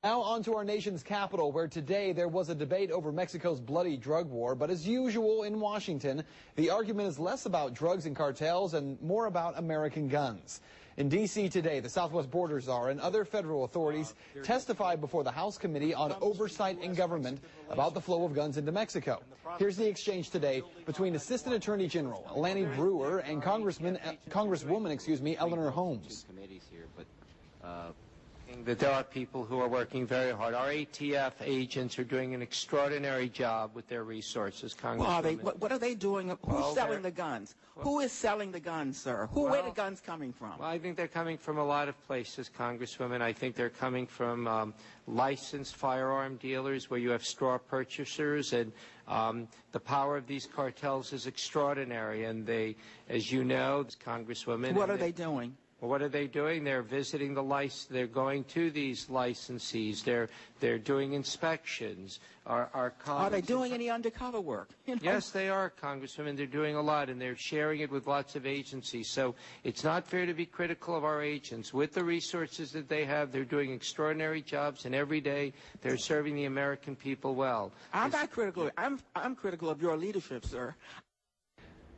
Now on to our nation's capital, where today there was a debate over Mexico's bloody drug war. But as usual in Washington, the argument is less about drugs and cartels and more about American guns. In D.C. today, the Southwest Border Czar and other federal authorities testified before the House Committee on Oversight and Government about the flow of guns into Mexico. Here's the exchange today between Assistant Attorney General Lanny Brewer and Congresswoman, Eleanor Holmes. That there are people who are working very hard. Our ATF agents are doing an extraordinary job with their resources, Congresswoman. What are they doing? Who's selling the guns? Who is selling the guns, sir? Where are the guns coming from? Well, I think they're coming from a lot of places, Congresswoman. I think they're coming from licensed firearm dealers where you have straw purchasers, and the power of these cartels is extraordinary. And they, as you know, Congresswoman. What are they doing? Well, what are they doing? They're visiting they're going to these licensees. They're doing inspections. Are they doing any undercover work? Yes, they are, Congresswoman. They're doing a lot, and they're sharing it with lots of agencies. So it's not fair to be critical of our agents. With the resources that they have, they're doing extraordinary jobs, and every day they're serving the American people well. I'm not critical. I'm critical of your leadership, sir.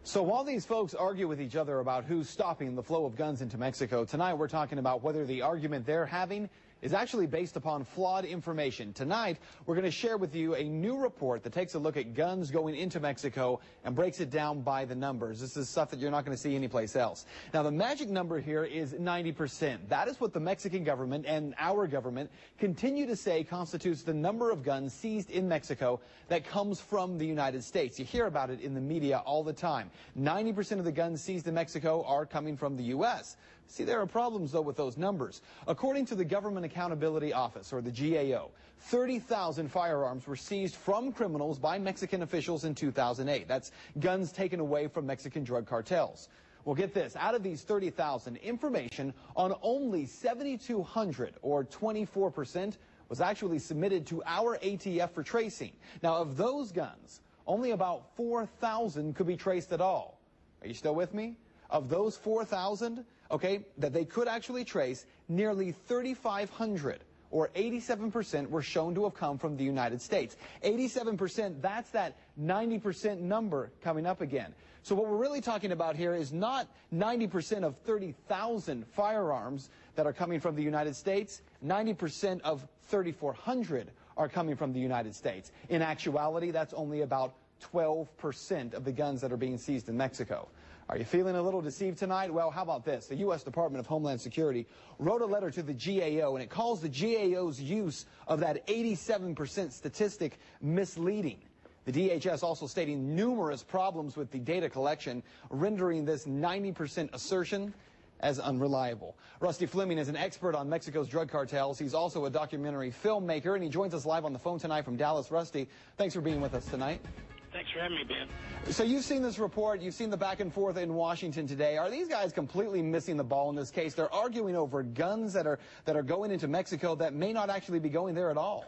So while these folks argue with each other about who's stopping the flow of guns into Mexico, tonight we're talking about whether the argument they're having is actually based upon flawed information. Tonight, we're going to share with you a new report that takes a look at guns going into Mexico and breaks it down by the numbers. This is stuff that you're not going to see anyplace else. Now, the magic number here is 90%. That is what the Mexican government and our government continue to say constitutes the number of guns seized in Mexico that comes from the United States. You hear about it in the media all the time. 90% of the guns seized in Mexico are coming from the U.S. See, there are problems, though, with those numbers. According to the Government Accountability Office, or the GAO, 30,000 firearms were seized from criminals by Mexican officials in 2008. That's guns taken away from Mexican drug cartels. Well, get this. Out of these 30,000, information on only 7,200, or 24%, was actually submitted to our ATF for tracing. Now, of those guns, only about 4,000 could be traced at all. Are you still with me? Of those 4,000, okay, that they could actually trace, nearly 3,500, or 87%, were shown to have come from the United States. 87%, that's that 90% number coming up again. So what we're really talking about here is not 90% of 30,000 firearms that are coming from the United States. 90% of 3,400 are coming from the United States. In actuality, that's only about 12% of the guns that are being seized in Mexico. Are you feeling a little deceived tonight? Well, how about this? The U.S. Department of Homeland Security wrote a letter to the GAO, and it calls the GAO's use of that 87% statistic misleading. The DHS also stating numerous problems with the data collection, rendering this 90% assertion as unreliable. Rusty Fleming is an expert on Mexico's drug cartels. He's also a documentary filmmaker, and he joins us live on the phone tonight from Dallas. Rusty, thanks for being with us tonight. Thanks for having me, Ben. So you've seen this report. You've seen the back and forth in Washington today. Are these guys completely missing the ball in this case? They're arguing over guns that are going into Mexico that may not actually be going there at all.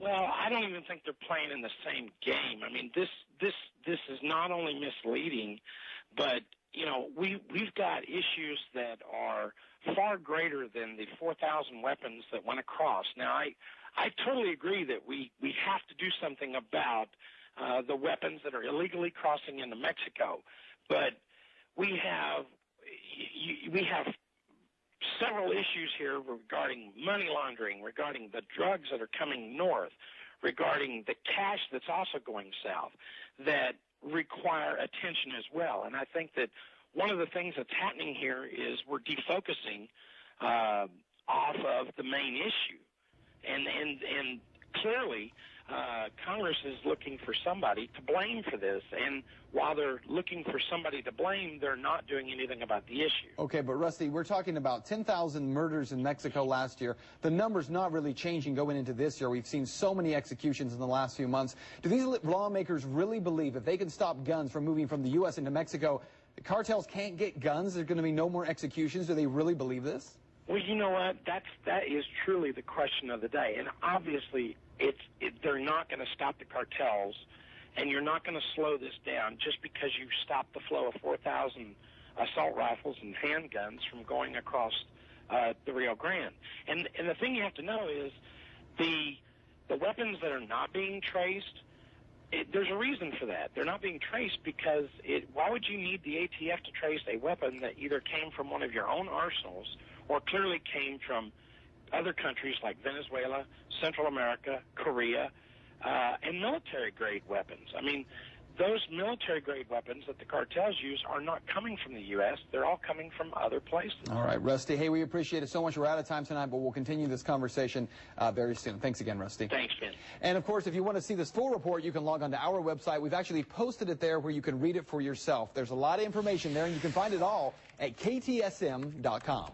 Well, I don't even think they're playing in the same game. I mean, this is not only misleading, but you know, we've got issues that are far greater than the 4,000 weapons that went across. Now, I totally agree that we have to do something about the weapons that are illegally crossing into Mexico, but we have several issues here regarding money laundering, regarding the drugs that are coming north, regarding the cash that's also going south, that require attention as well. And I think that one of the things that's happening here is we're defocusing off of the main issue, and clearly Congress is looking for somebody to blame for this, and while they're looking for somebody to blame, they're not doing anything about the issue. Okay, but Rusty, we're talking about 10,000 murders in Mexico last year. The number's not really changing going into this year. We've seen so many executions in the last few months. Do these lawmakers really believe if they can stop guns from moving from the U.S. into Mexico, the cartels can't get guns, there's going to be no more executions? Do they really believe this? Well, you know what? That is truly the question of the day. And obviously, they're not going to stop the cartels, and you're not going to slow this down just because you stop the flow of 4,000 assault rifles and handguns from going across the Rio Grande. And the thing you have to know is The weapons that are not being traced, there's a reason for that. They're not being traced because why would you need the ATF to trace a weapon that either came from one of your own arsenals or clearly came from other countries like Venezuela, Central America, Korea, and military-grade weapons? I mean, those military-grade weapons that the cartels use are not coming from the U.S. They're all coming from other places. All right, Rusty. Hey, we appreciate it so much. We're out of time tonight, but we'll continue this conversation very soon. Thanks again, Rusty. Thanks, Ben. And, of course, if you want to see this full report, you can log on to our website. We've actually posted it there where you can read it for yourself. There's a lot of information there, and you can find it all at ktsm.com.